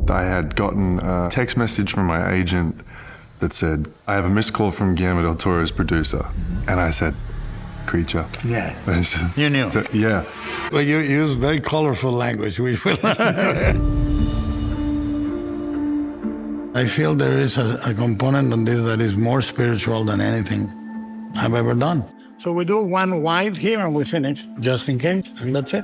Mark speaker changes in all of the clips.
Speaker 1: I had gotten a text message from my agent that said, I have a missed call from Guillermo del Toro's producer. And I said, creature.
Speaker 2: Yeah.
Speaker 1: And said,
Speaker 2: You knew.
Speaker 1: Yeah.
Speaker 2: But you use very colorful language, which will... I feel there is a component on this that is more spiritual than anything I've ever done. So we do one wide here and we finish, just in case, and that's it.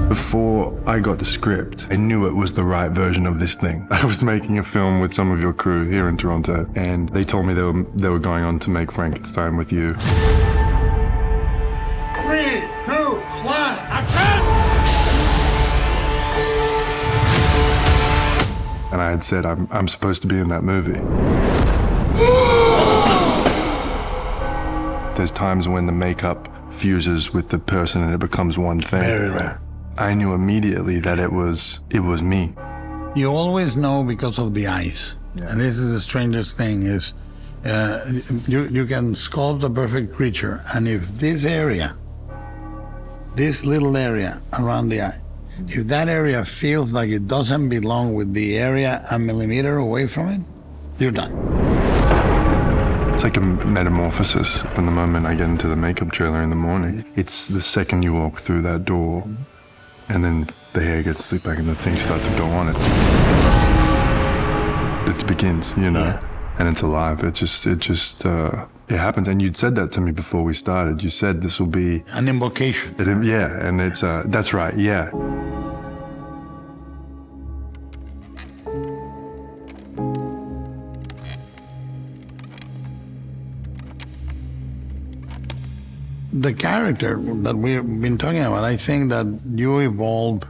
Speaker 1: Before I got the script, I knew it was the right version of this thing. I was making a film with some of your crew here in Toronto, and they told me they were going on to make Frankenstein with you.
Speaker 2: 3, 2, 1, action!
Speaker 1: And I had said, I'm supposed to be in that movie. There's times when the makeup fuses with the person and it becomes one thing.
Speaker 2: Very rare.
Speaker 1: I knew immediately that it was me.
Speaker 2: You always know because of the eyes. Yeah. And this is the strangest thing is, you can sculpt the perfect creature, and if this area, this little area around the eye, if that area feels like it doesn't belong with the area a millimeter away from it, you're done.
Speaker 1: It's like a metamorphosis from the moment I get into the makeup trailer in the morning. It's the second you walk through that door, and then the hair gets slicked back and the things start to go on it. It begins, you know, yeah. And it's alive. It happens. And you'd said that to me before we started. You said this will be
Speaker 2: an invocation.
Speaker 1: Yeah, and it's that's right. Yeah.
Speaker 2: The character that we've been talking about, I think that you evolved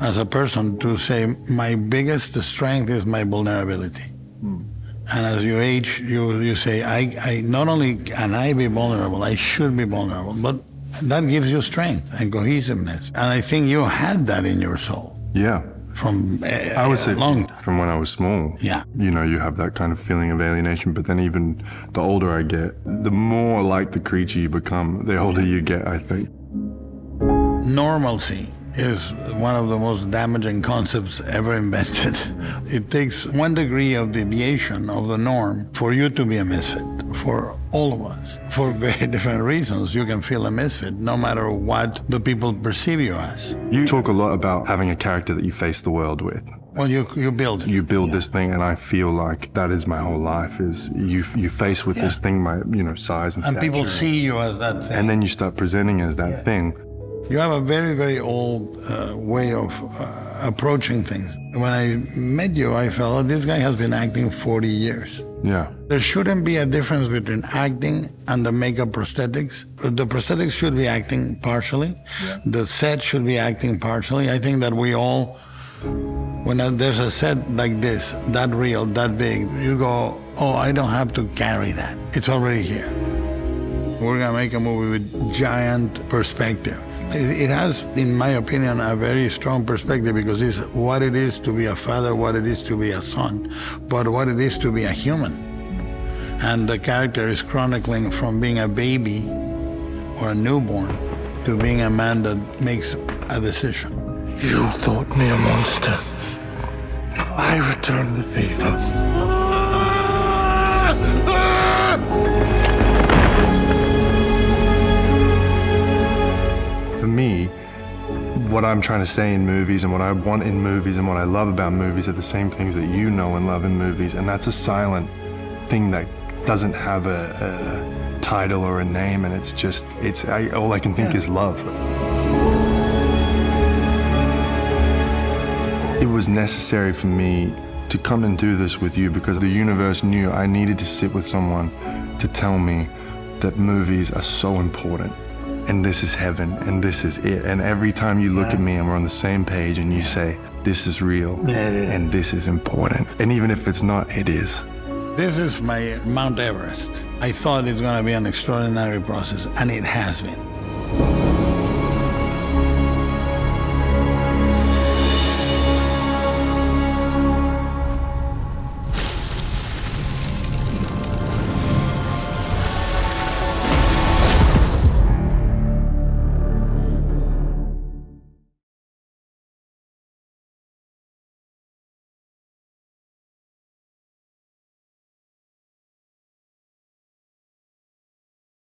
Speaker 2: as a person to say, my biggest strength is my vulnerability. And as you age, you say, I not only can I be vulnerable, I should be vulnerable, but that gives you strength and cohesiveness. And I think you had that in your soul.
Speaker 1: Yeah.
Speaker 2: From
Speaker 1: I would say from when I was small.
Speaker 2: Yeah.
Speaker 1: You know, you have that kind of feeling of alienation, but then even the older I get, the more like the creature you become, the older you get, I think.
Speaker 2: Normalcy is one of the most damaging concepts ever invented. It takes 1 degree of deviation of the norm for you to be a misfit, for all of us. For very different reasons, you can feel a misfit, no matter what the people perceive you as.
Speaker 1: You talk a lot about having a character that you face the world with.
Speaker 2: Well, you build.
Speaker 1: You build this thing, and I feel like that is my whole life, is you face with this thing, my, you know, size and stature.
Speaker 2: And people see you as that thing.
Speaker 1: And then you start presenting as that thing.
Speaker 2: You have a very, very old way of approaching things. When I met you, I felt, oh, this guy has been acting 40 years.
Speaker 1: Yeah.
Speaker 2: There shouldn't be a difference between acting and the makeup prosthetics. The prosthetics should be acting partially. Yeah. The set should be acting partially. I think that we all, when there's a set like this, that real, that big, you go, oh, I don't have to carry that. It's already here. We're gonna make a movie with giant perspective. It has, in my opinion, a very strong perspective because it's what it is to be a father, what it is to be a son, but what it is to be a human. And the character is chronicling from being a baby or a newborn to being a man that makes a decision.
Speaker 3: You thought me a monster. I return the favor.
Speaker 1: For me, what I'm trying to say in movies and what I want in movies and what I love about movies are the same things that you know and love in movies, and that's a silent thing that doesn't have a title or a name, and it's just, all I can think is love. It was necessary for me to come and do this with you because the universe knew I needed to sit with someone to tell me that movies are so important. And this is heaven, and this is it. And every time you look at me and we're on the same page and you say, this is real, and this is important. And even if it's not, it is.
Speaker 2: This is my Mount Everest. I thought it's gonna be an extraordinary process, and it has been.